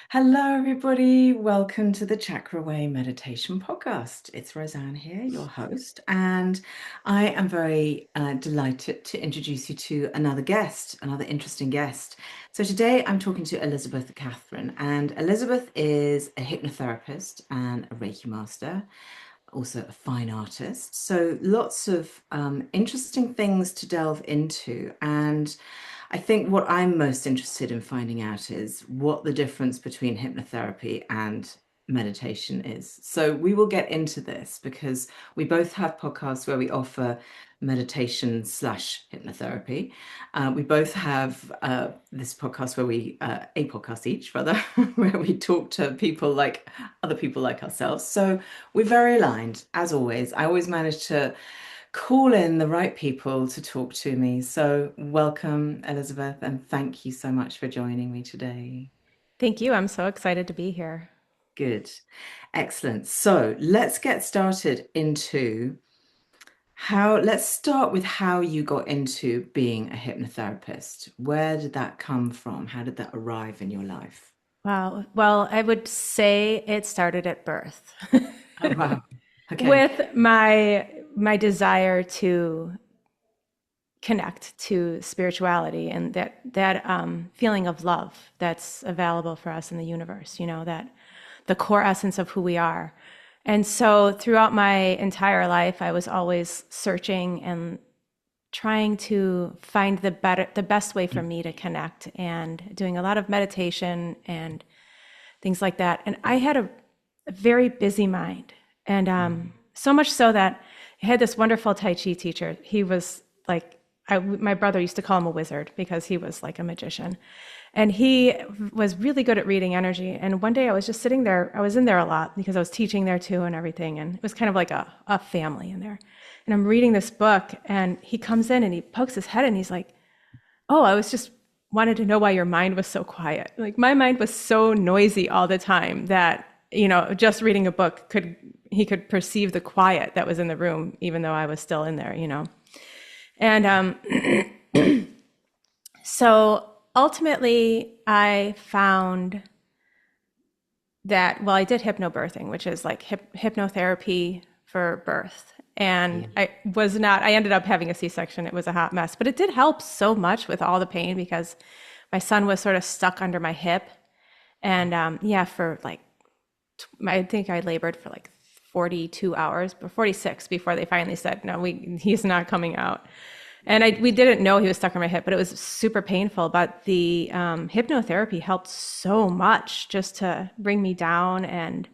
Hello, everybody. Welcome to the Chakra Way Meditation Podcast. It's Rosanne here, your host, and I am very delighted to introduce you to another guest, another interesting guest. So today I'm talking to Elizabeth Catherine, and Elizabeth is a hypnotherapist and a Reiki master, also a fine artist. So lots of interesting things to delve into. And I think what I'm most interested in finding out is what the difference between hypnotherapy and meditation is. So we will get into this because we both have podcasts where we offer meditation slash hypnotherapy. We both have this podcast where a podcast each, rather, where we talk to people like other people like ourselves. So we're very aligned, as always. I always manage to call in the right people to talk to me. So, welcome, Elizabeth, and thank you so much for joining me today. Thank you. I'm so excited to be here. Good. Excellent. So, let's get started into let's start with how you got into being a hypnotherapist. Where did that come from? How did that arrive in your life? Wow. Well, I would say it started at birth Oh, wow. Okay. with my desire to connect to spirituality and that feeling of love that's available for us in the universe, that the core essence of who we are. And so throughout my entire life, I was always searching and trying to find the best way for me to connect and doing a lot of meditation and things like that. And I had a very busy mind, and so much so that I had this wonderful Tai Chi teacher. He was like, my brother used to call him a wizard because he was like a magician. And he was really good at reading energy. And one day I was just sitting there, I was in there a lot because I was teaching there too and everything. And it was kind of like a family in there. And I'm reading this book, and he comes in and he pokes his head and he's like, "Oh, I was just wanted to know why your mind was so quiet." Like my mind was so noisy all the time that, just reading a book he could perceive the quiet that was in the room, even though I was still in there. And so ultimately I found that, well, I did hypnobirthing, which is like hypnotherapy for birth. And Yeah. I ended up having a C-section. It was a hot mess, but it did help so much with all the pain because my son was sort of stuck under my hip. And yeah, for like, I think I labored for like 42 hours, or 46 before they finally said, no, he's not coming out. And we didn't know he was stuck on my hip, but it was super painful. But the hypnotherapy helped so much just to bring me down and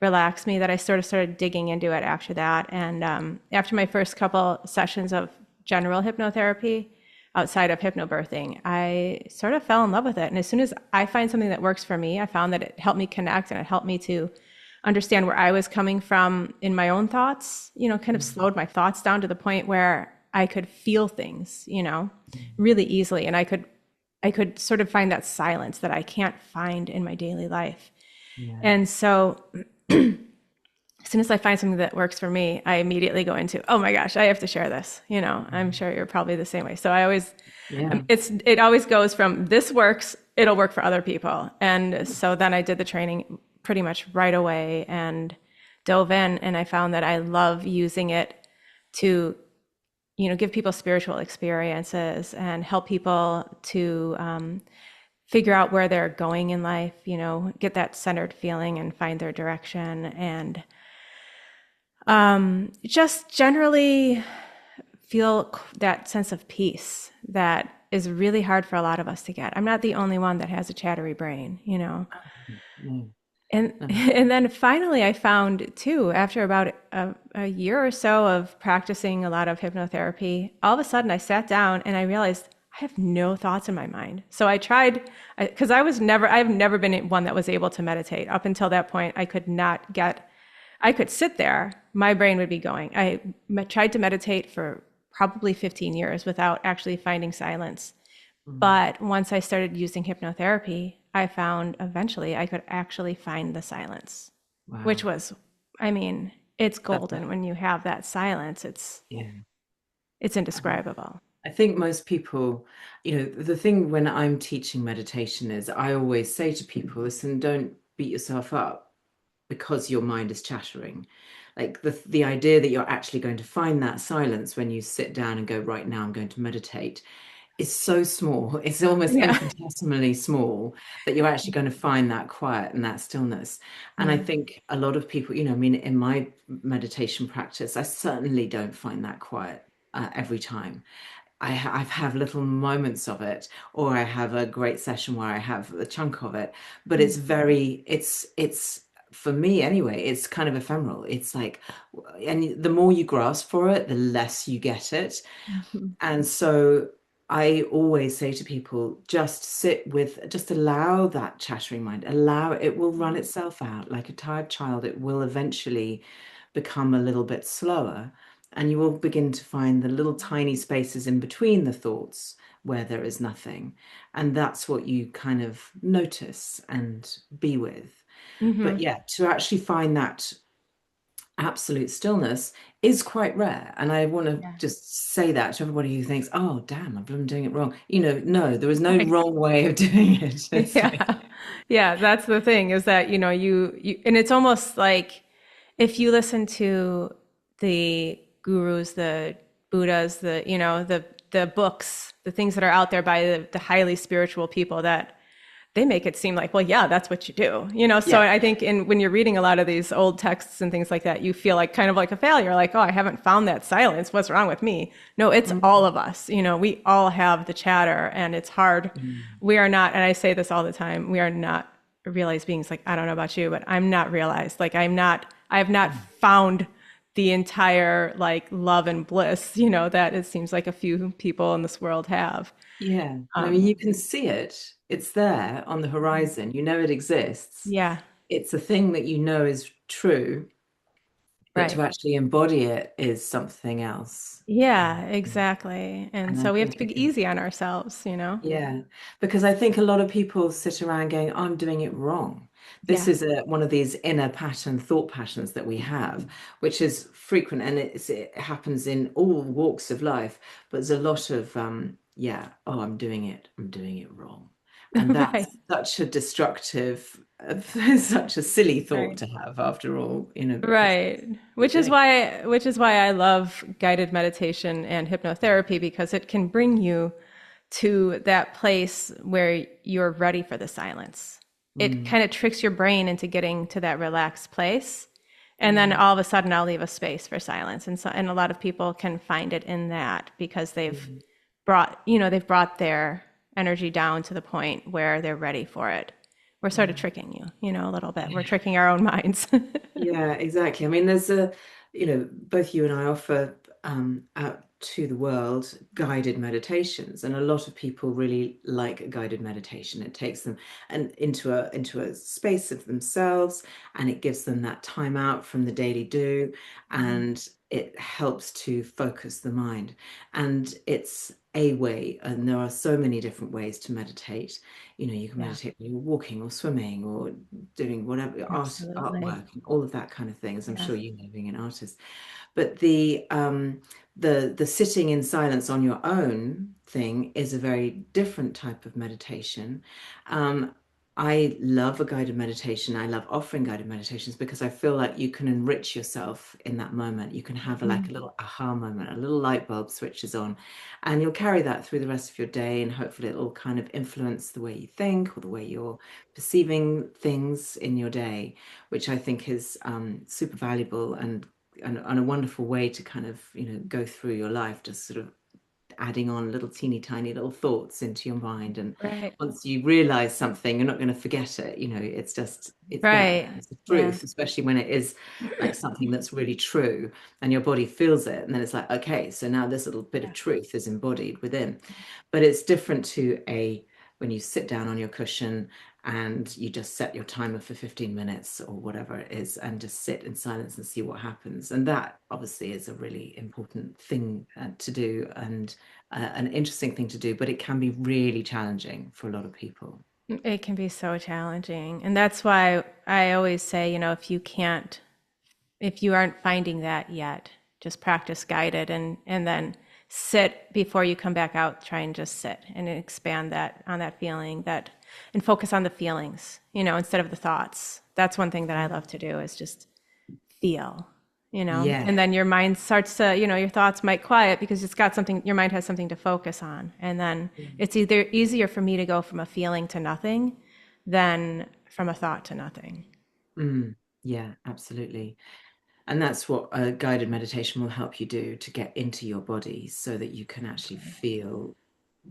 relax me that I sort of started digging into it after that. And after my first couple sessions of general hypnotherapy outside of hypnobirthing, I sort of fell in love with it. And as soon as I find something that works for me, I found that it helped me connect and it helped me to understand where I was coming from in my own thoughts, kind of slowed my thoughts down to the point where I could feel things, really easily. And I could sort of find that silence that I can't find in my daily life. Yeah. And so as soon as I find something that works for me, I immediately go into, oh my gosh, I have to share this. I'm sure you're probably the same way. So Yeah. it always goes from this works, it'll work for other people. And so then I did the training pretty much right away and dove in, and I found that I love using it to give people spiritual experiences and help people to figure out where they're going in life, get that centered feeling and find their direction, and just generally feel that sense of peace that is really hard for a lot of us to get. I'm not the only one that has a chattery brain. No. And No. and then finally I found too, after about a year or so of practicing a lot of hypnotherapy, all of a sudden I sat down and I realized I have no thoughts in my mind. So I tried, because I've never been one that was able to meditate. Up until that point, I could sit there, my brain would be going. Tried to meditate for probably 15 years without actually finding silence. Mm. But once I started using hypnotherapy, I found eventually I could actually find the silence, which Wow. was, I mean, it's That, golden when you have that silence. It's yeah. it's indescribable. I think most people, the thing when I'm teaching meditation is I always say to people, listen, don't beat yourself up because your mind is chattering. Like the idea that you're actually going to find that silence when you sit down and go, right now I'm going to meditate is so small. It's almost Yeah. infinitesimally small that you're actually going to find that quiet and that stillness. And I Mm. think a lot of people, I mean, in my meditation practice, I certainly don't find that quiet every time. I've have little moments of it, or I have a great session where I have a chunk of it, but Mm. it's for me anyway, it's kind of ephemeral. It's like, and the more you grasp for it, the less you get it. Mhm. And so I always say to people, just sit with, just allow that chattering mind, allow it, it will run itself out like a tired child. It will eventually become a little bit slower, and you will begin to find the little tiny spaces in between the thoughts where there is nothing. And that's what you kind of notice and be with. But Mhm. yeah, to actually find that absolute stillness is quite rare. And I want to Yeah. just say that to everybody who thinks, oh, damn, I'm doing it wrong. No, there is no Right. wrong way of doing it. It's like, Yeah. Yeah, that's the thing is that, you and it's almost like if you listen to the gurus, the Buddhas, the books, the things that are out there by the highly spiritual people that they make it seem like, well, yeah, that's what you do. So yeah. I think when you're reading a lot of these old texts and things like that, you feel like kind of like a failure, like, oh, I haven't found that silence. What's wrong with me? No, it's all Mm, of us. We all have the chatter and it's hard. mm, We are not, and I say this all the time, we are not realized beings. Like, I don't know about you, but I'm not realized. Like, I have not mm. found the entire like love and bliss, that it seems like a few people in this world have. Yeah. And I mean, Um, you can see it. It's there on the horizon. You know it exists. yeah, It's a thing that you know is true, but right. to actually embody it is something else. Yeah, exactly. And And I so we have think to it be can. easy on ourselves. Yeah, because I think a lot of people sit around going, I'm doing it wrong. This Yeah, is one of these inner pattern, thought patterns that we have, which is frequent and it happens in all walks of life. But there's a lot of, yeah, oh, I'm doing it wrong. And right, that's such a destructive, such a silly thought right, to have after all, because right. you're Which is doing. why I love guided meditation and hypnotherapy because it can bring you to that place where you're ready for the silence. It Mm, kind of tricks your brain into getting to that relaxed place. And then yeah, all of a sudden I'll leave a space for silence. And a lot of people can find it in that because yeah, they've brought their energy down to the point where they're ready for it. We're sort of yeah. tricking you, a little bit. We're tricking our own minds. Yeah, exactly. I mean, both you and I offer out to the world guided meditations, and a lot of people really like a guided meditation. It takes them and into a space of themselves, and it gives them that time out from the daily do, and it helps to focus the mind. And it's a way, and there are so many different ways to meditate. You can Yeah, meditate when you're walking or swimming or doing whatever absolutely. artwork and all of that kind of thing, as I'm Yeah, sure you know, being an artist. But the sitting in silence on your own thing is a very different type of meditation. Um, I love a guided meditation. I love offering guided meditations because I feel like you can enrich yourself in that moment. You can have like a Mhm. little aha moment, a little light bulb switches on, and you'll carry that through the rest of your day, and hopefully it'll kind of influence the way you think or the way you're perceiving things in your day, which I think is super valuable and a wonderful way to kind of go through your life, just sort of adding on little teeny tiny little thoughts into your mind. And right, once you realize something, you're not going to forget it. It's there, right. it's the Yeah, truth, especially when it is like something that's really true and your body feels it, and then it's like, okay, so now this little bit of yeah, truth is embodied within. But it's different to a when you sit down on your cushion and you just set your timer for 15 minutes or whatever it is and just sit in silence and see what happens. And that obviously is a really important thing to do, and an interesting thing to do, but it can be really challenging for a lot of people. it can be so challenging. And that's why I always say, if you aren't finding that yet, just practice guided and then sit before you come back out. Try and just sit and expand that on that feeling, that and focus on the feelings, instead of the thoughts. That's one thing that I love to do, is just feel, Yeah. and then your mind starts to, your thoughts might quiet because it's got something, your mind has something to focus on. And then it's either easier for me to go from a feeling to nothing than from a thought to nothing. Mm, yeah, absolutely. And that's what a guided meditation will help you do, to get into your body so that you can actually feel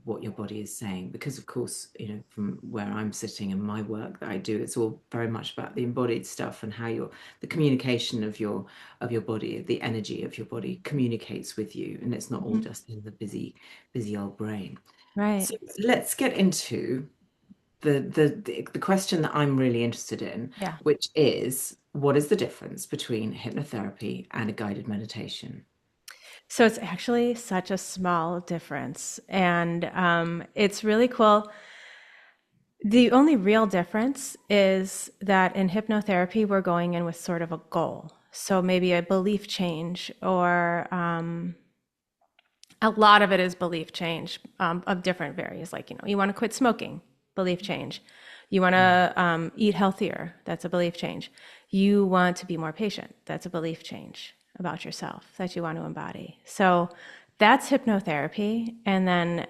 what your body is saying. Because of course, from where I'm sitting and my work that I do, it's all very much about the embodied stuff and how the communication of your body, the energy of your body communicates with you. And it's not all Mhm. just in the busy old brain. Right. So let's get into the question that I'm really interested in, Yeah. which is, what is the difference between hypnotherapy and a guided meditation? So it's actually such a small difference. And it's really cool. The only real difference is that in hypnotherapy, we're going in with sort of a goal. So maybe a belief change, or a lot of it is belief change, of different varies. Like, you want to quit smoking, belief change. You want Mm, to eat healthier, that's a belief change. You want to be more patient, that's a belief change about yourself that you want to embody. So that's hypnotherapy. And then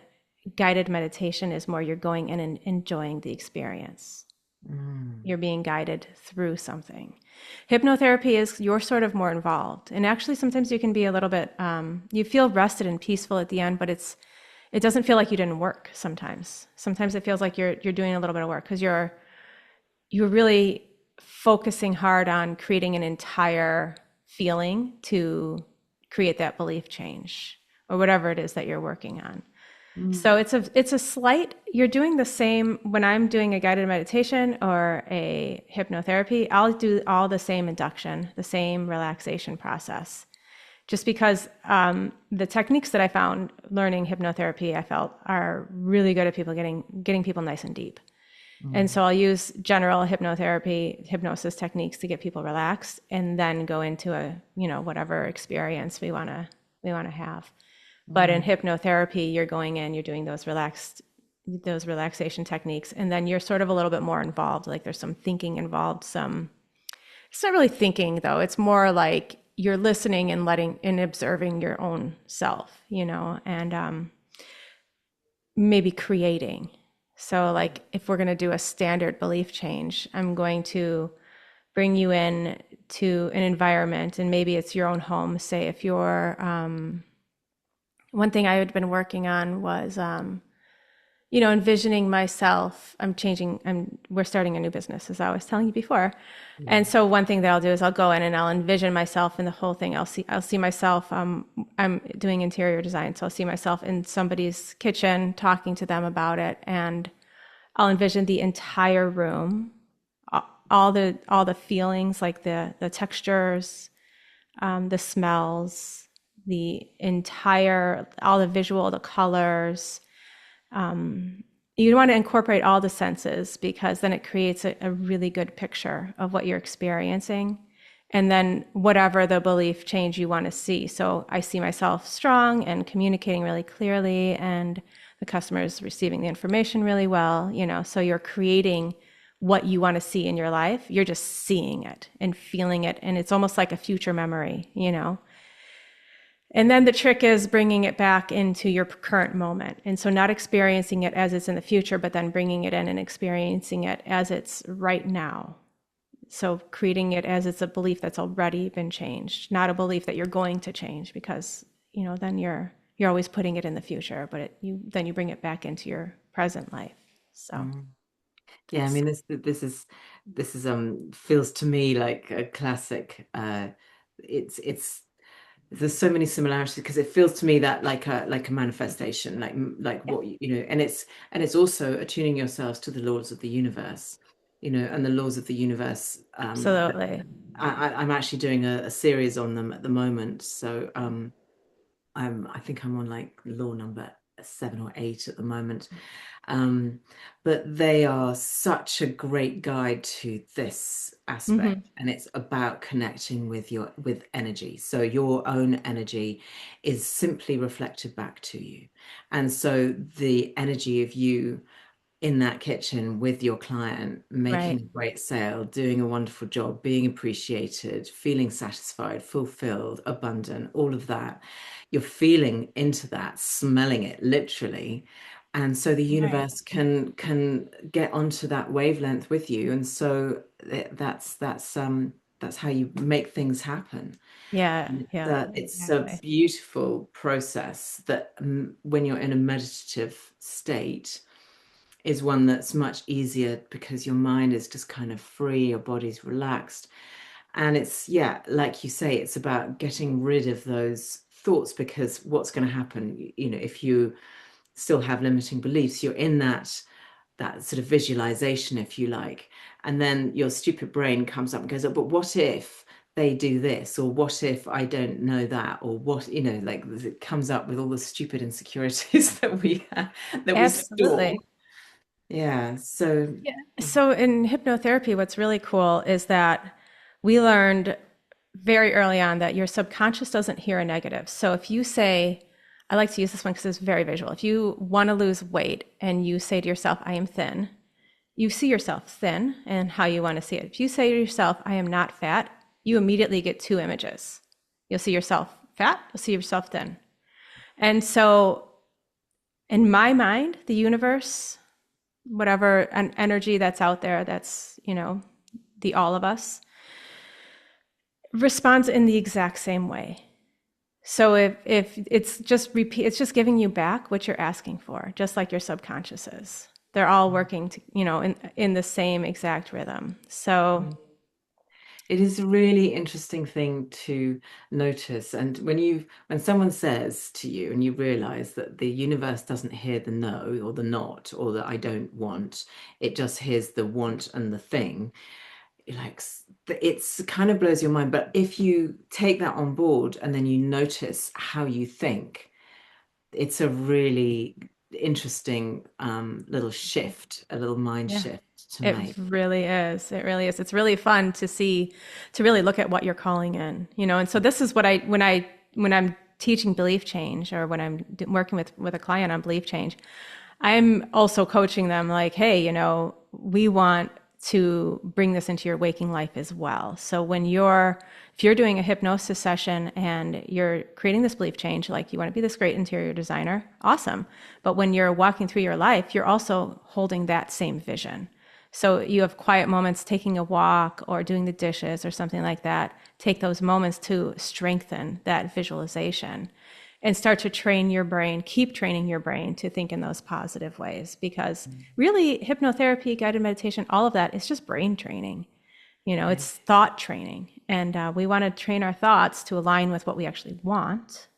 guided meditation is more you're going in and enjoying the experience. mm, You're being guided through something. Hypnotherapy is you're sort of more involved, and actually sometimes you can be a little bit. You feel rested and peaceful at the end, but it doesn't feel like you didn't work. Sometimes it feels like you're doing a little bit of work because you're really focusing hard on creating an entire feeling to create that belief change or whatever it is that you're working on. mm, So it's a slight, you're doing the same when I'm doing a guided meditation or a hypnotherapy, I'll do all the same induction, the same relaxation process. Just because the techniques that I found learning hypnotherapy, I felt are really good at people getting people nice and deep. And mm, so I'll use general hypnotherapy, hypnosis techniques to get people relaxed, and then go into a, whatever experience we want to have. But in mm, hypnotherapy, you're going in, you're doing those relaxation techniques, and then you're sort of a little bit more involved. Like there's some thinking involved, it's not really thinking though. It's more like you're listening and letting and observing your own self, and maybe creating. So like if we're going to do a standard belief change, I'm going to bring you in to an environment, and maybe it's your own home. Say if you're one thing I had been working on was envisioning myself. We're starting a new business, as I was telling you before. And mm, so one thing that I'll do is I'll go in and I'll envision myself in the whole thing. I'll see myself, I'm doing interior design. So I'll see myself in somebody's kitchen talking to them about it. And I'll envision the entire room, all the feelings, like the textures, the smells, all the visual, the colors. You want to incorporate all the senses because then it creates a really good picture of what you're experiencing. And then whatever the belief change you want to see. So I see myself strong and communicating really clearly, and the customer is receiving the information really well, so you're creating what you want to see in your life. You're just seeing it and feeling it. And it's almost like a future memory. And then the trick is bringing it back into your current moment. And so not experiencing it as it's in the future, but then bringing it in and experiencing it as it's right now. So creating it as it's a belief that's already been changed, not a belief that you're going to change, because, then you're always putting it in the future, but then you bring it back into your present life. So mm. Yeah, I it's mean, this is feels to me like a classic. It's there's so many similarities, because it feels to me that like a manifestation, like yeah, what and it's also attuning yourselves to the laws of the universe, and the laws of the universe. absolutely. I'm actually doing a series on them at the moment. So I think I'm on like law number seven or eight at the moment. Um, but they are such a great guide to this Hmm. aspect, and it's about connecting with your with energy. So your own energy is simply reflected back to you. And so the energy of you in that kitchen with your client, making Right. a great sale, doing a wonderful job, being appreciated, feeling satisfied, fulfilled, abundant, all of that. You're feeling into that, smelling it literally. And so the Right. universe can get onto that wavelength with you. And so that's how you make things happen. Yeah. Yeah. It's a Exactly. beautiful process that when you're in a meditative state is one that's much easier because your mind is just kind of free, your body's relaxed. And it's, yeah, like you say, it's about getting rid of those thoughts because what's going to happen, if you still have limiting beliefs, you're in that sort of visualization, if you like, and then your stupid brain comes up and goes, oh, but what if they do this, or what if I don't know that, or what, like it comes up with all the stupid insecurities that we store. Absolutely. Yeah, so Yeah. So in hypnotherapy, what's really cool is that we learned very early on that your subconscious doesn't hear a negative. So if you say, I like to use this one because it's very visual. If you want to lose weight and you say to yourself, I am thin, you see yourself thin and how you want to see it. If you say to yourself, I am not fat, you immediately get two images. You'll see yourself fat, you'll see yourself thin. And so in my mind, the universe, whatever energy that's out there, that's, the all of us, responds in the exact same way. So if it's just repeat, it's just giving you back what you're asking for, just like your subconscious is. They're all working to, in the same exact rhythm. So it is a really interesting thing to notice. And when someone says to you and you realize that the universe doesn't hear the no or the not or the I don't want, it just hears the want and the thing, like it's kind of blows your mind. But if you take that on board and then you notice how you think, it's a really interesting little shift, a little mind yeah, shift to it make. really is. It really is. It's really fun to see, to really look at what you're calling in, And so this is what when I'm teaching belief change or when I'm working with a client on belief change, I'm also coaching them like, hey, we want to bring this into your waking life as well. So if you're doing a hypnosis session and you're creating this belief change, like you want to be this great interior designer, awesome. But when you're walking through your life, you're also holding that same vision. So you have quiet moments taking a walk or doing the dishes or something like that. Take those moments to strengthen that visualization and start to train your brain, keep training your brain to think in those positive ways. Because really, hypnotherapy, guided meditation, all of that is just brain training. Yeah. It's thought training. And we want to train our thoughts to align with what we actually want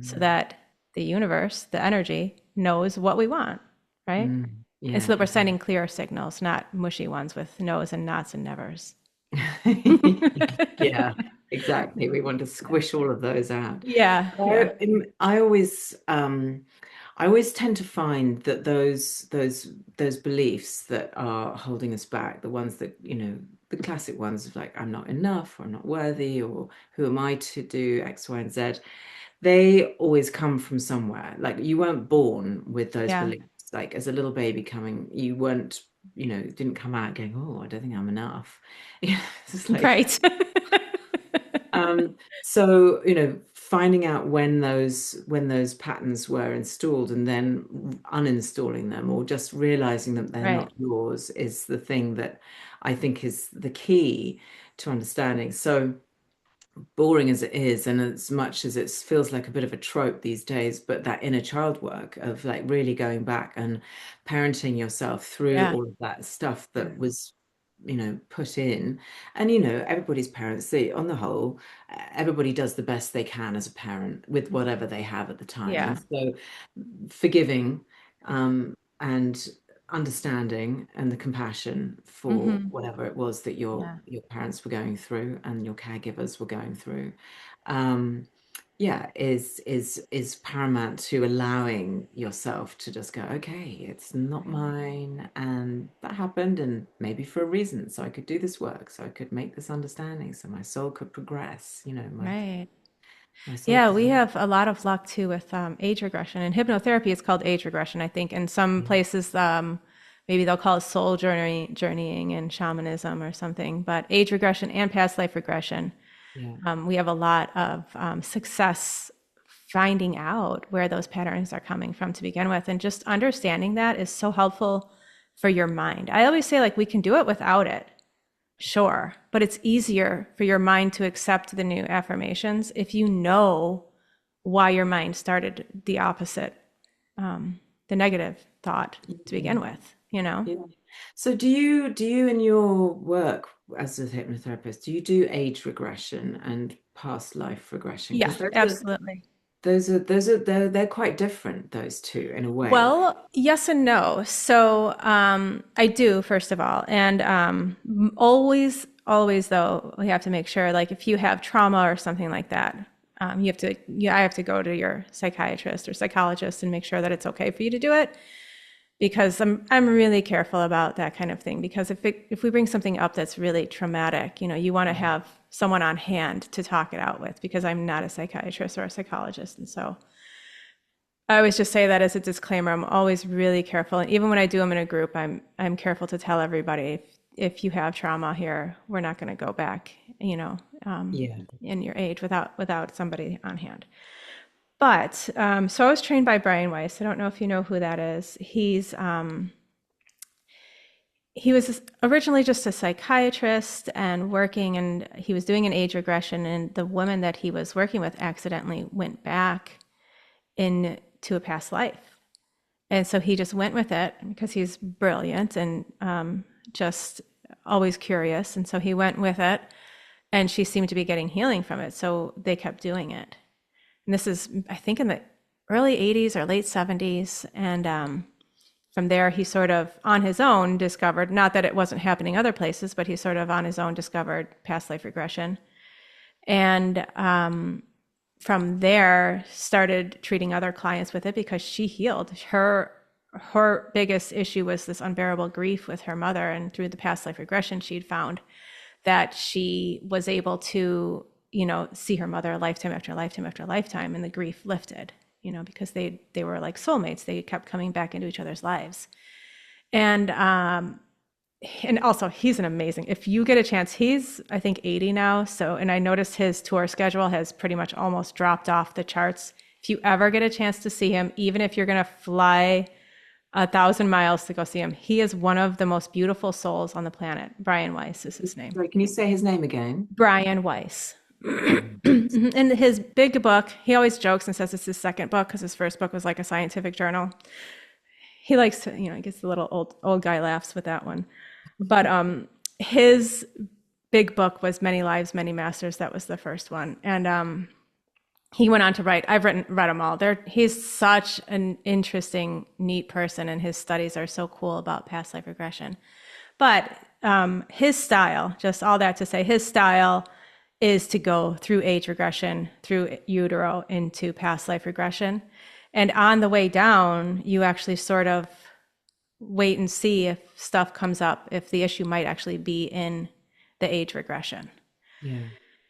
so Mm. that the universe, the energy, knows what we want, right? And so Yeah, that we're sending clear signals, not mushy ones with no's and nots and nevers. yeah, exactly. We want to squish all of those out. Yeah, yeah, I always tend to find that those beliefs that are holding us back, the ones that, the classic ones of like I'm not enough or I'm not worthy or who am I to do X, Y, and Z, they always come from somewhere. Like you weren't born with those yeah. beliefs. Like as a little baby coming, you weren't, didn't come out going, oh, I don't think I'm enough. It's just like, Right. um, so, finding out when those patterns were installed and then uninstalling them or just realizing that they're Right. not yours is the thing that I think is the key to understanding. So boring as it is, and as much as it feels like a bit of a trope these days, but that inner child work of like really going back and parenting yourself through Yeah. all of that stuff that was, put in. And, everybody's parents, on the whole, everybody does the best they can as a parent with whatever they have at the time. And Yeah. so forgiving, and understanding and the compassion for Hmm. whatever it was that your Yeah. your parents were going through and your caregivers were going through. Um, yeah, is paramount to allowing yourself to just go, okay, it's not Right. mine, and that happened, and maybe for a reason. So I could do this work, so I could make this understanding, so my soul could progress. Right. My soul Yeah, could. we have a lot of luck too with age regression. And hypnotherapy is called age regression, I think. In some places, maybe they'll call it journeying in shamanism or something. But age regression and past life regression, Yeah, we have a lot of success finding out where those patterns are coming from to begin with. And just understanding that is so helpful for your mind. I always say, like, we can do it without it. Sure, but it's easier for your mind to accept the new affirmations if you know why your mind started the opposite, the negative thought to yeah, begin with, you know? yeah. So do you in your work as a hypnotherapist, do you do age regression and past life regression? Yeah, Because absolutely. they're quite different, those two, in a way. Well, yes and no. So I do, first of all. And always, though, we have to make sure, like, if you have trauma or something like that, I have to go to your psychiatrist or psychologist and make sure that it's okay for you to do it. Because I'm really careful about that kind of thing. Because if we bring something up that's really traumatic, you want to have someone on hand to talk it out with. Because I'm not a psychiatrist or a psychologist, and so I always just say that as a disclaimer. I'm always really careful, and even when I do them in a group, I'm careful to tell everybody if you have trauma here, we're not going to go back, Yeah. in your age without somebody on hand. But so I was trained by Brian Weiss. I don't know if you know who that is. He was originally just a psychiatrist and working, and he was doing an age regression, and the woman that he was working with accidentally went back into a past life. And so he just went with it because he's brilliant and just always curious. And so he went with it, and she seemed to be getting healing from it. So they kept doing it. And this is, I think, in the early 80s or late 70s. And from there, he sort of on his own discovered, not that it wasn't happening other places, but he sort of on his own discovered past life regression. And from there, started treating other clients with it because she healed. Her biggest issue was this unbearable grief with her mother, and through the past life regression, she'd found that she was able to, see her mother lifetime after lifetime after lifetime, and the grief lifted, because they were like soulmates. They kept coming back into each other's lives. And also, he's an amazing, if you get a chance, he's, I think, 80 now. So, and I noticed his tour schedule has pretty much almost dropped off the charts. If you ever get a chance to see him, even if you're going to fly 1,000 miles to go see him, he is one of the most beautiful souls on the planet. Brian Weiss is his name. Sorry, can you say his name again? Brian Weiss. Brian. In his big book, he always jokes and says it's his second book because his first book was like a scientific journal. He likes to, he gets the little old guy laughs with that one. But his big book was Many Lives, Many Masters. That was the first one. And he went on to write, I've read them all. He's such an interesting, neat person, and his studies are so cool about past life regression. But his style, just all that to say, his style is to go through age regression, through utero into past life regression. And on the way down, you actually sort of wait and see if stuff comes up, if the issue might actually be in the age regression. Yeah.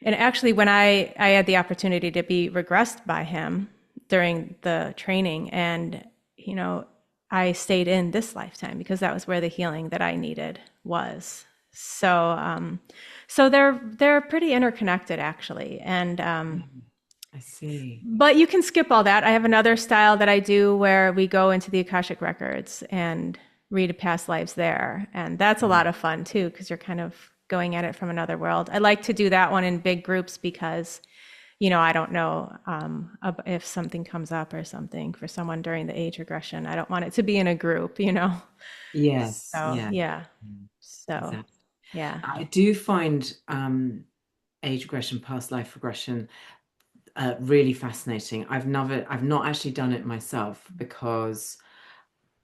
And actually, when I had the opportunity to be regressed by him during the training, and, I stayed in this lifetime because that was where the healing that I needed was. So they're pretty interconnected, actually. And I see. but you can skip all that. I have another style that I do where we go into the Akashic records and read past lives there, and that's a lot of fun too because you're kind of going at it from another world. I like to do that one in big groups because, I don't know if something comes up or something for someone during the age regression. I don't want it to be in a group. Yes, So yeah, yeah, so exactly. yeah. I do find age regression, past life regression really fascinating. I've not actually done it myself because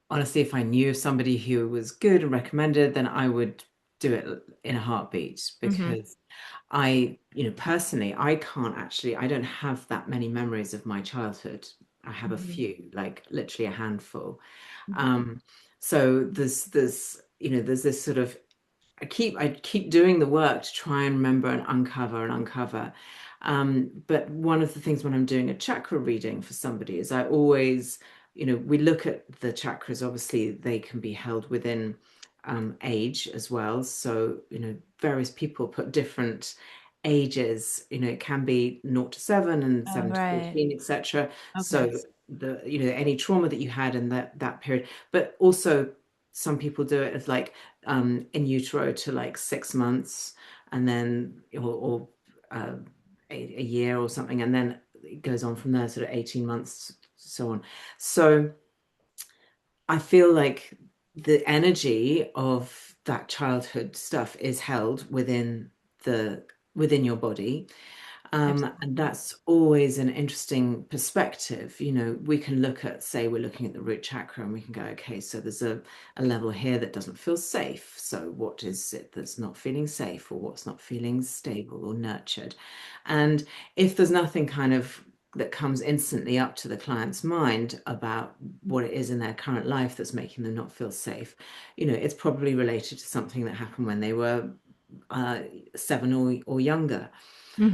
honestly, if I knew somebody who was good and recommended, then I would do it in a heartbeat Mm-hmm. because personally, I can't actually, I don't have that many memories of my childhood. I have a Mm-hmm. few, like literally a handful. Um, so there's this sort of I keep doing the work to try and remember and uncover. But one of the things when I'm doing a chakra reading for somebody is I always, we look at the chakras. Obviously, they can be held within age as well. So, various people put different ages. It can be 0 to 7 and Oh, 7 to right. 14, etc. Okay. So any trauma that you had in that period, but also some people do it as like in utero to like 6 months and then or uh, a year or something, and then it goes on from there, sort of 18 months, so on. So I feel like the energy of that childhood stuff is held the within your body, and Absolutely. that's always an interesting perspective. We can look at, say, we're looking at the root chakra and we can go, okay, so there's a level here that doesn't feel safe. So what is it that's not feeling safe, or what's not feeling stable or nurtured? And if there's nothing kind of that comes instantly up to the client's mind about what it is in their current life that's making them not feel safe, it's probably related to something that happened when they were uh, 7 or younger.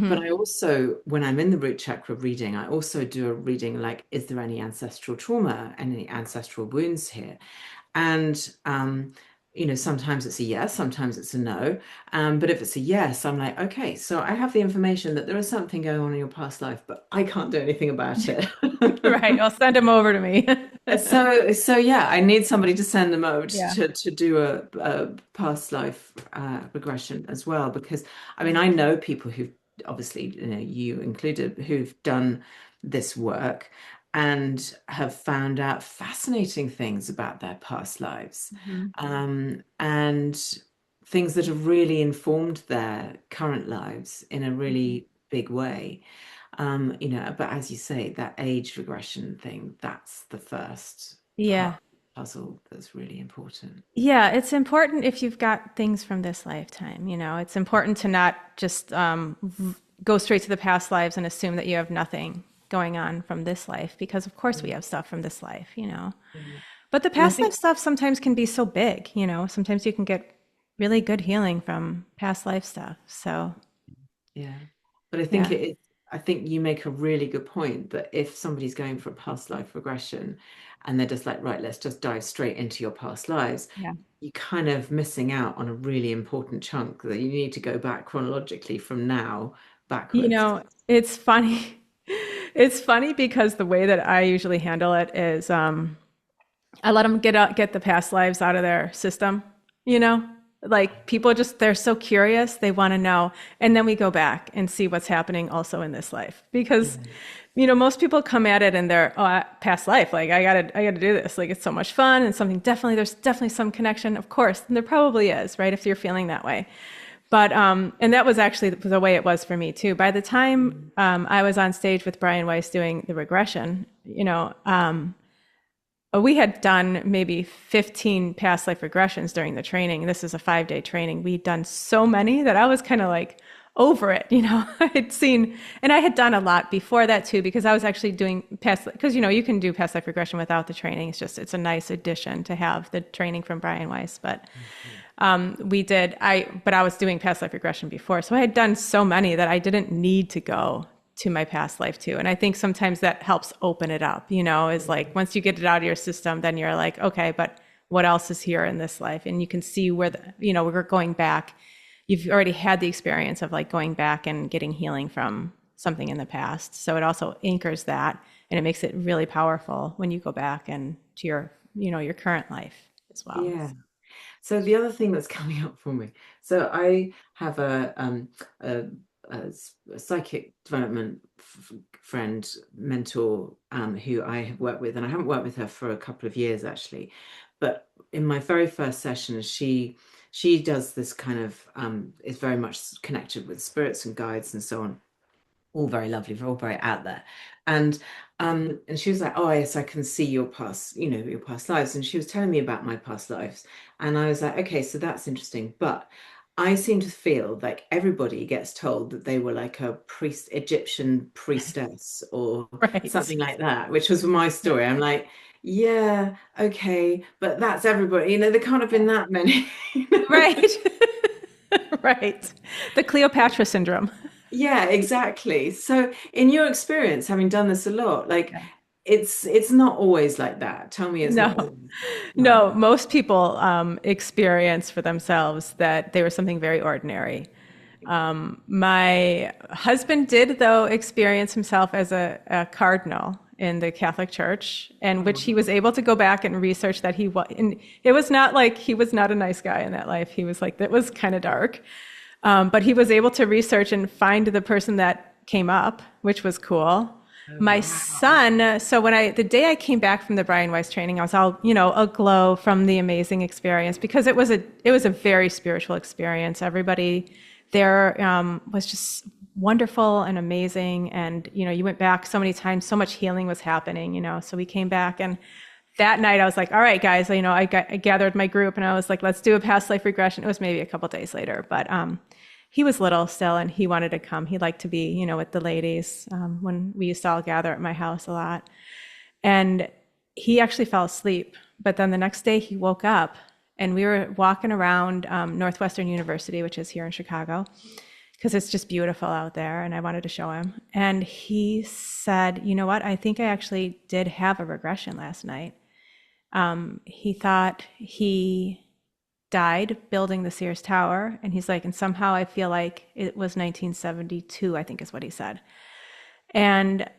But Mm-hmm. I also, when I'm in the root chakra reading, I also do a reading like, is there any ancestral trauma, any ancestral wounds here? And, sometimes it's a yes, sometimes it's a no. But if it's a yes, I'm like, okay, so I have the information that there is something going on in your past life, but I can't do anything about it. Right. I'll send them over to me. So yeah, I need somebody to send them over Yeah. to do a past life regression as well, because I mean I know people who've obviously, you included, who've done this work and have found out fascinating things about their past lives, Mm-hmm. and things that have really informed their current lives in a Mm-hmm. really big way. But as you say, that age regression thing, that's the first part Yeah. of the puzzle that's really important. Yeah, it's important if you've got things from this lifetime, it's important to not just go straight to the past lives and assume that you have nothing going on from this life, because of course we Mm, have stuff from this life. yeah. But the And I past life think, stuff sometimes can be so big. Sometimes you can get really good healing from past life stuff. So, yeah, but I think yeah, it is, I think you make a really good point that if somebody's going for a past life regression and they're just like, right, let's just dive straight into your past lives, yeah. you're kind of missing out on a really important chunk that you need to go back chronologically from now You backwards. know, it's funny. It's funny because the way that I usually handle it is I let them get the past lives out of their system, you know? Like people just they're so curious, they want to know. And then we go back and see what's happening also in this life. Because Yeah. most people come at it and they're past life, like I got to do this. Like it's so much fun and something definitely there's definitely some connection, of course. And there probably is, right? If you're feeling that way. But and that was actually the way it was for me too. By the time Mm, I was on stage with Brian Weiss doing the regression, we had done maybe 15 past life regressions during the training. This is a 5-day training. We'd done so many that I was kind of like over it. I had seen, and I had done a lot before that too, because I was actually doing past, because you can do past life regression without the training. It's a nice addition to have the training from Brian Weiss. But mm, but I was doing past life regression before. So I had done so many that I didn't need to go to my past life too. And I think sometimes that helps open it up, is mm. like once you get it out of your system, then you're like, okay, but what else is here in this life? And you can see where we're going back. You've already had the experience of like going back and getting healing from something in the past. So it also anchors that and it makes it really powerful when you go back and to your current life as well. Yeah. So the other thing that's coming up for me, so I have a, a psychic development friend, mentor, who I have worked with, and I haven't worked with her for a couple of years actually, but in my very first session, she does this kind of is very much connected with spirits and guides and so on. all very lovely, all very out there. And and she was like, "Oh, yes, I can see your past, your past lives." And she was telling me about my past lives. And I was like, "Okay, so that's interesting." But I seem to feel like everybody gets told that they were like a priest, Egyptian priestess or Right. something like that, which was my story. I'm like, yeah, okay, but that's everybody. There can't have been that many. Right. Right. The Cleopatra syndrome. Yeah, exactly. So in your experience, having done this a lot, like Yeah. it's not always like that. Tell me it's No, not always like no, that. most people experience for themselves that they were something very ordinary. My husband did, though, experience himself as a cardinal in the Catholic Church, and Oh, which he wow. was able to go back and research that he was. And it was not like he was not a nice guy in that life. He was like, that was kind of dark. But he was able to research and find the person that came up, which was cool. Oh, My wow. son, so the day I came back from the Brian Weiss training, I was all, aglow from the amazing experience because it was a very spiritual experience. Everybody there was just wonderful and amazing. And, you went back so many times, so much healing was happening, so we came back and that night I was like, all right, guys, I gathered my group and I was like, let's do a past life regression. It was maybe a couple days later, but he was little still and he wanted to come. He liked to be, with the ladies when we used to all gather at my house a lot. And he actually fell asleep. But then the next day he woke up and we were walking around Northwestern University, which is here in Chicago, because it's just beautiful out there. And I wanted to show him. And he said, you know what? I think I actually did have a regression last night. He thought he died building the Sears Tower. And he's like, and somehow I feel like it was 1972, I think is what he said. And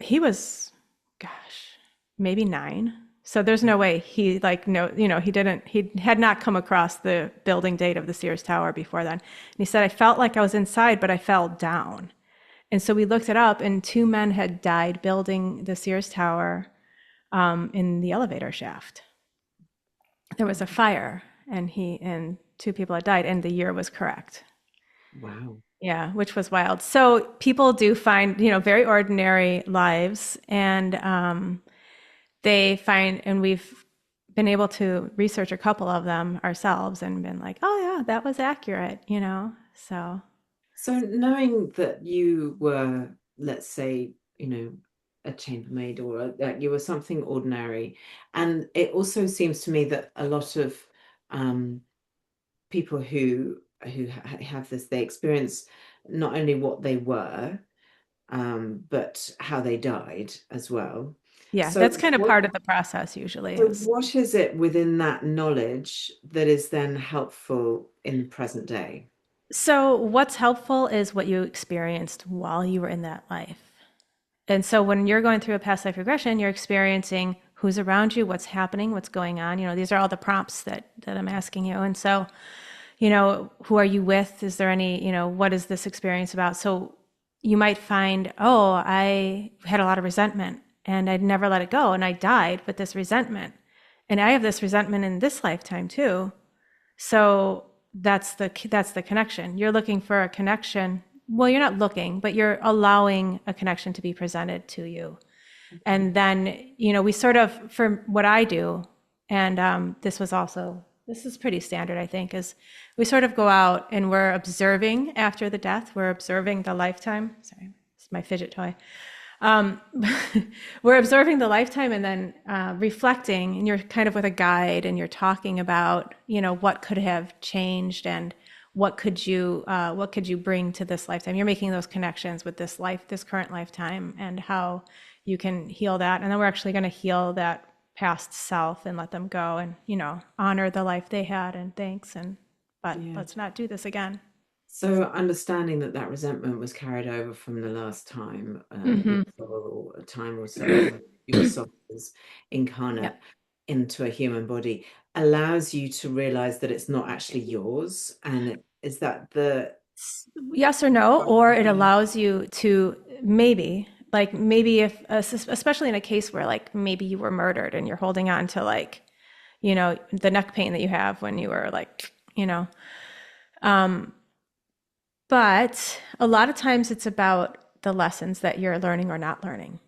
he was, gosh, maybe 9. So there's no way he like, no, he had not come across the building date of the Sears Tower before then. And he said, I felt like I was inside, but I fell down. And so we looked it up and 2 men had died building the Sears Tower in the elevator shaft. There was a fire and 2 people had died and the year was correct. Wow. Yeah, which was wild. So people do find, very ordinary lives and they find, and we've been able to research a couple of them ourselves and been like, oh yeah, that was accurate. So So knowing that you were, let's say, a chambermaid or that you were something ordinary, and it also seems to me that a lot of um, people who have this, they experience not only what they were, but how they died as well. yeah, So that's kind of what part of the process usually so is. what is it within that knowledge that is then helpful in the present day? So what's helpful is what you experienced while you were in that life. And so when you're going through a past life regression, you're experiencing who's around you, what's happening, what's going on. These are all the prompts that I'm asking you. And so, who are you with? Is there any, what is this experience about? So you might find, oh, I had a lot of resentment and I'd never let it go and I died with this resentment. And I have this resentment in this lifetime too. So that's the connection. You're looking for a connection. Well, you're not looking, but you're allowing a connection to be presented to you. And then, we sort of, for what I do, and this is pretty standard, I think, is we sort of go out and we're observing after the death, we're observing the lifetime. Sorry, it's my fidget toy. Um, we're observing the lifetime and then reflecting, and you're kind of with a guide and you're talking about, what could have changed and what could you bring to this lifetime. You're making those connections with this current lifetime and how you can heal that. And then we're actually going to heal that past self and let them go and, honor the life they had and thanks. But Yeah. let's not do this again. So understanding that that resentment was carried over from the last time Hmm. you saw, or a time or so when your soul was incarnate Yep. into a human body, allows you to realize that it's not actually yours. And is that the Yes or no, or it allows you to maybe if especially in a case where like maybe you were murdered and you're holding on to like the neck pain that you have when you were like um But a lot of times it's about the lessons that you're learning or not learning.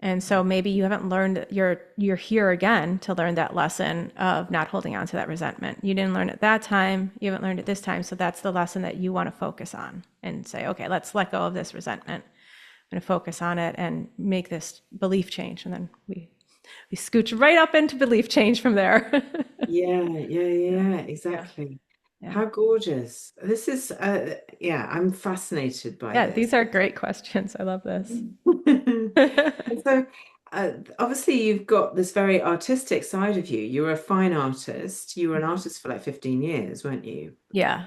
And so maybe you haven't learned you're here again to learn that lesson of not holding on to that resentment. You didn't learn it that time, you haven't learned it this time, so that's the lesson that you want to focus on and say, okay, let's let go of this resentment. I'm going to focus on it and make this belief change, and then we scooch right up into belief change from there. Yeah, yeah, yeah, Yeah. exactly. Yeah. How gorgeous. This is, yeah, I'm fascinated by Yeah, this. these are great questions. I love this. And so, obviously, you've got this very artistic side of you. You're a fine artist. You were an artist for like 15 years, weren't you? Yeah.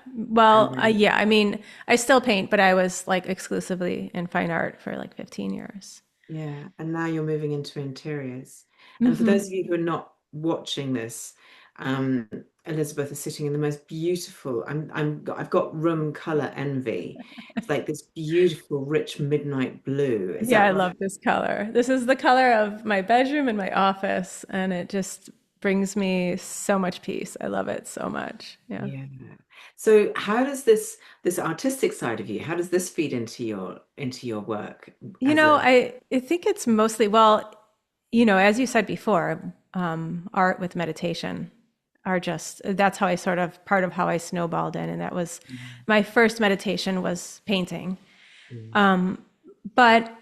And Well, then, yeah, I mean, I still paint, but I was like exclusively in fine art for like 15 years. yeah, and now you're moving into interiors. And for Hmm. those of you who are not watching this, um, Elizabeth is sitting in the most beautiful. I've got room color envy. It's like this beautiful, rich midnight blue. Is Yeah, that I right? love this color. This is the color of my bedroom and my office, and it just brings me so much peace. I love it so much. Yeah. Yeah. So how does this artistic side of you, how does this feed into your work You as know, a I think it's mostly, well, as you said before, art with meditation are just, that's how I sort of, part of how I snowballed in. And that was my first meditation was painting. Mm. Um, but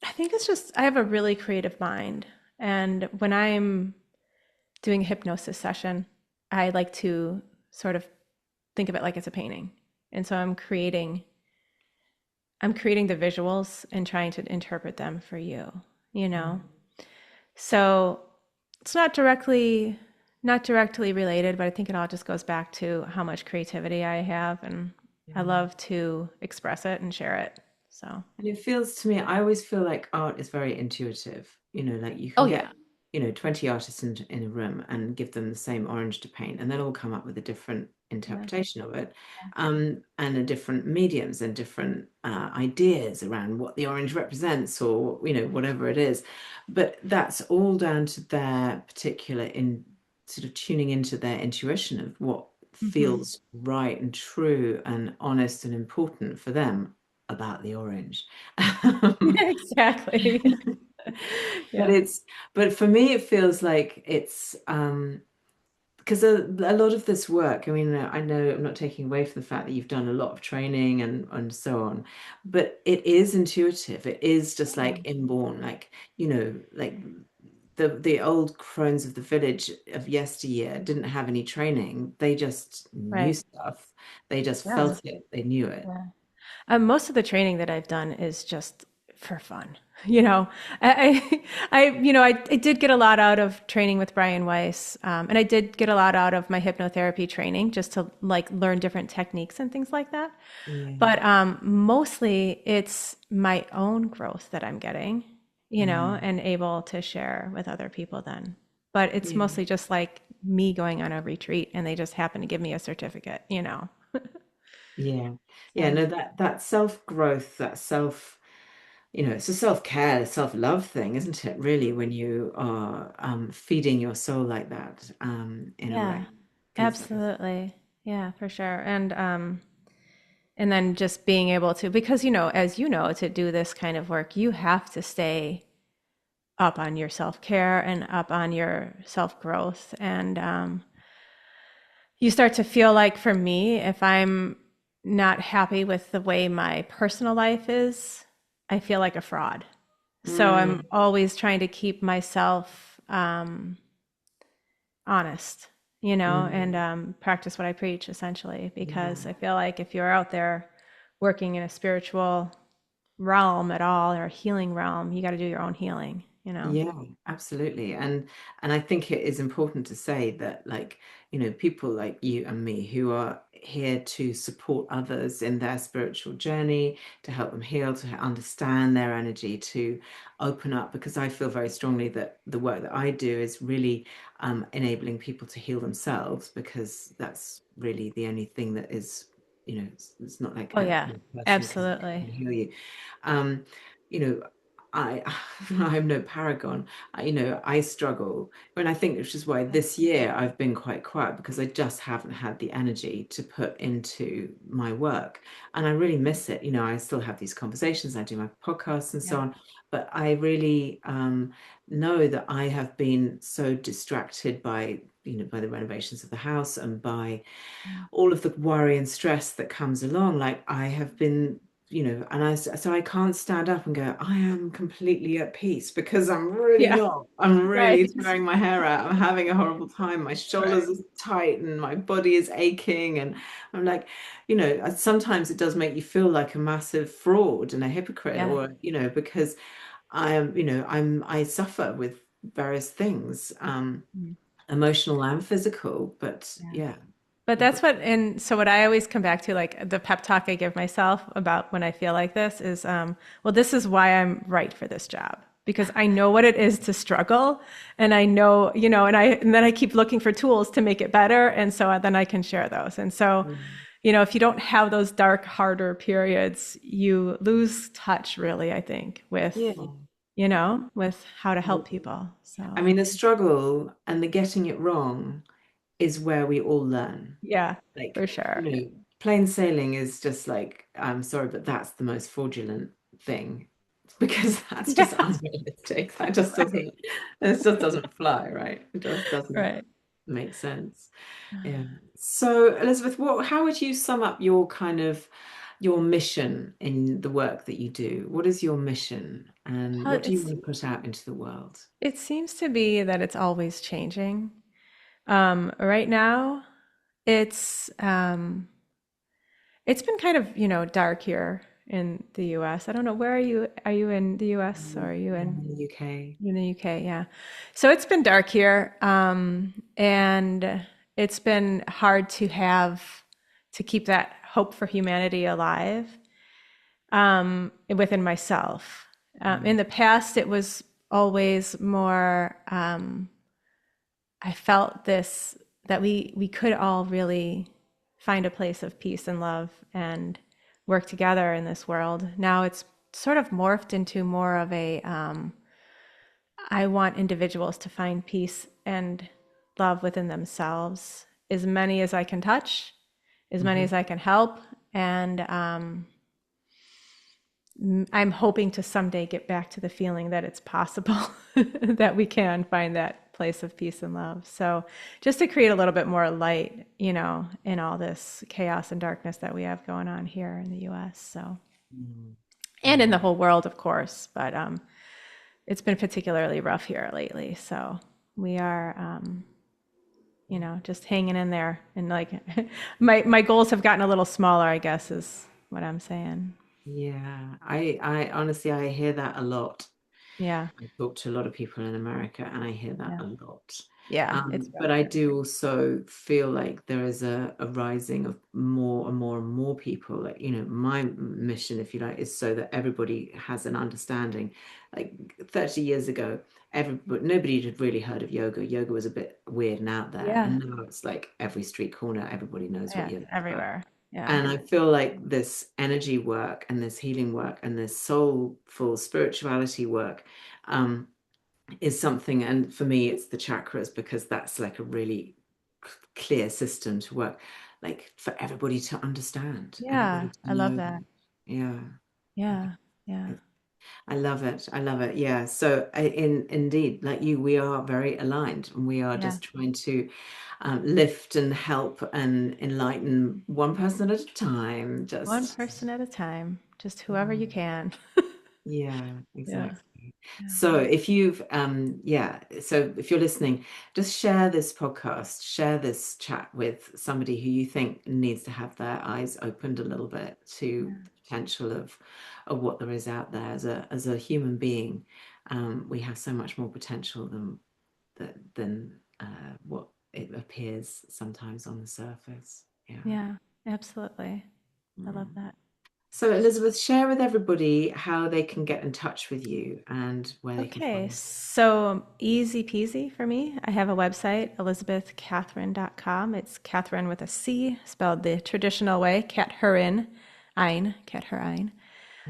I think it's just, I have a really creative mind. And when I'm doing a hypnosis session, I like to sort of think of it like it's a painting. And so I'm creating the visuals and trying to interpret them for you, you know? So it's not directly related, but I think it all just goes back to how much creativity I have, and I Yeah. love to express it and share it. So, And it feels to me, I always feel like art is very intuitive. Like you oh can yeah, get, 20 artists in a room and give them the same orange to paint, and they'll all come up with a different yeah, interpretation of it, and a different mediums and different ideas around what the orange represents or, whatever it is. But that's all down to their particular in sort of tuning into their intuition of what hmm. feels right and true and honest and important for them about the orange. Exactly. But Yeah, but for me, it feels like it's because a lot of this work, I mean, I know I'm not taking away from the fact that you've done a lot of training and so on, but it is intuitive. It is just like inborn, like, like the old crones of the village of yesteryear didn't have any training. They just knew right. stuff. They just Yeah, felt it. They knew it. yeah. Most of the training that I've done is just for fun. You know, I did get a lot out of training with Brian Weiss, and I did get a lot out of my hypnotherapy training just to like learn different techniques and things like that. Yeah. But mostly it's my own growth that I'm getting, Mm. and able to share with other people then. But it's Yeah. mostly just like me going on a retreat and they just happen to give me a certificate. Yeah. Yeah, So, no, that self-growth, that it's a self-care, self-love thing, isn't it, really, when you are feeding your soul like that, in a yeah, way. Because absolutely. Yeah, for sure. And then just being able to, because as you know, to do this kind of work, you have to stay up on your self-care and up on your self-growth. And you start to feel like, for me, if I'm not happy with the way my personal life is, I feel like a fraud. So I'm mm, always trying to keep myself honest, and mm, practice what I preach, essentially, yeah. because I feel like if you're out there working in a spiritual realm at all, or a healing realm, you got to do your own healing. Yeah, absolutely. And I think it is important to say that, like, people like you and me who are here to support others in their spiritual journey, to help them heal, to understand their energy, to open up, because I feel very strongly that the work that I do is really enabling people to heal themselves, because that's really the only thing that is, it's not like Oh a yeah, person can absolutely. heal you. Um, you know. I I'm no paragon. I struggle, and I think which is why this year I've been quite quiet because I just haven't had the energy to put into my work, and I really miss it. I still have these conversations, I do my podcasts and so Yeah. on, but I really know that I have been so distracted by by the renovations of the house and by all of the worry and stress that comes along. Like I have been, and so I can't stand up and go, I am completely at peace because I'm really Yeah. not. I'm Right. really tearing my hair out. I'm having a horrible time. My Right. shoulders are tight and my body is aching. And I'm like, sometimes it does make you feel like a massive fraud and a hypocrite, Yeah. or, because I am, I suffer with various things, Mm. emotional and physical. But Yeah. yeah, But I've got. that's what, and so what I always come back to, like the pep talk I give myself about when I feel like this is, well, this is why I'm right for this job because I know what it is to struggle, and I know, and then I keep looking for tools to make it better, and so then I can share those. And so, if you don't have those dark, harder periods, you lose touch, really, I think, Yeah. with how to help people. I So, mean, the struggle and the getting it wrong is where we all learn. yeah, Like, for sure. plain sailing is just like, I'm sorry, but that's the most fraudulent thing because that's just Yeah, unrealistic. It just doesn't fly, right? It just doesn't right. make sense. Yeah. So, Elizabeth, how would you sum up your kind of your mission in the work that you do? What is your mission and Well, what do you want to put out into the world? it seems to be that it's always changing. Right now, it's it's been kind of, dark here in the US. I don't know, where are you? Are you in the US or are you In in the UK. you're in the UK? Yeah. So it's been dark here. And it's been hard to keep that hope for humanity alive within myself. In Mm. the past, it was always more, I felt this that we could all really find a place of peace and love and work together in this world. Now it's sort of morphed into more of a I want individuals to find peace and love within themselves, as many as I can touch, as many Mhm. as I can help, and I'm hoping to someday get back to the feeling that it's possible that we can find that place of peace and love. So, just to create a little bit more light, in all this chaos and darkness that we have going on here in the US. So, Mm. and in Yeah. the whole world, of course, but it's been particularly rough here lately. So, we are just hanging in there, and like my goals have gotten a little smaller, I guess is what I'm saying. Yeah. I honestly, I hear that a lot. Yeah. I talk to a lot of people in America and I hear that Yeah. a lot. Yeah, it's But rough I here. do also feel like there is a rising of more and more and more people. Like, my mission, if you like, is so that everybody has an understanding. Like 30 years ago, nobody had really heard of yoga. Yoga was a bit weird and out there. Yeah. And now it's like every street corner, everybody knows what Yeah, yoga is about. everywhere. Yeah. And I feel like this energy work and this healing work and this soulful spirituality work is something. And for me, it's the chakras because that's like a really clear system to work, like for everybody to understand, Yeah, everybody to I love know that. that. Yeah. Yeah. Yeah. I love it. I love it. Yeah. So indeed, like you, we are very aligned and we are Yeah. just trying to lift and help and enlighten one person at a time. One Just person at a time, just whoever you yeah. can. Yeah, Yeah. exactly. Yeah. So if you're listening, just share this podcast, share this chat with somebody who you think needs to have their eyes opened a little bit to Yeah. the potential of what there is out there as a human being. We have so much more potential than what it appears sometimes on the surface. Yeah. Yeah, absolutely. I love Mm. that. So, Elizabeth, share with everybody how they can get in touch with you and where they can Okay, find you. so easy peasy for me. I have a website, elizabethcatherine.com. It's Catherine with a C, spelled the traditional way, Cat Her In, Ein, Cat Her Ein.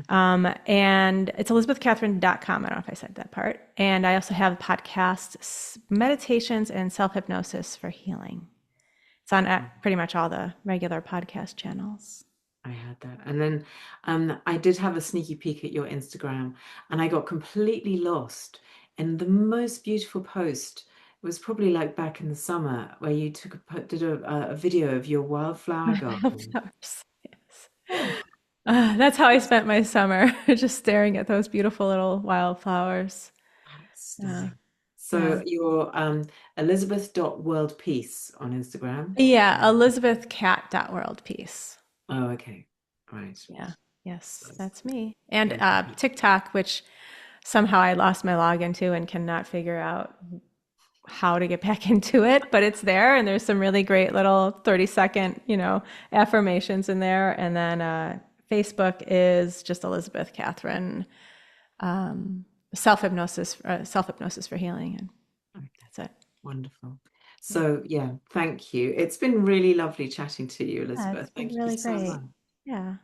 And it's elizabethcatherine.com. I don't know if I said that part. And I also have podcasts, meditations, and self hypnosis for healing. It's on pretty much all the regular podcast channels. I heard that. And then I did have a sneaky peek at your Instagram and I got completely lost in the most beautiful post. It was probably like back in the summer where you did a video of your wildflower My garden. wildflowers. Yes. Oh, That's how I that's spent my summer, just staring at those beautiful little wildflowers. Yeah. stunning. Yeah. So you're Elizabeth.worldpeace on Instagram. Yeah. ElizabethCat.worldpeace. Oh, okay. Right. Yeah. So Yes, that's me. And thank you. TikTok, which somehow I lost my login to and cannot figure out how to get back into it, but it's there. And there's some really great little 30-second, affirmations in there. And then Facebook is just Elizabeth Catherine, self hypnosis for healing. And Okay, that's it. wonderful. Yeah. So yeah, thank you. It's been really lovely chatting to you, Yeah, it's Elizabeth. been Thank you really so great. much. Yeah.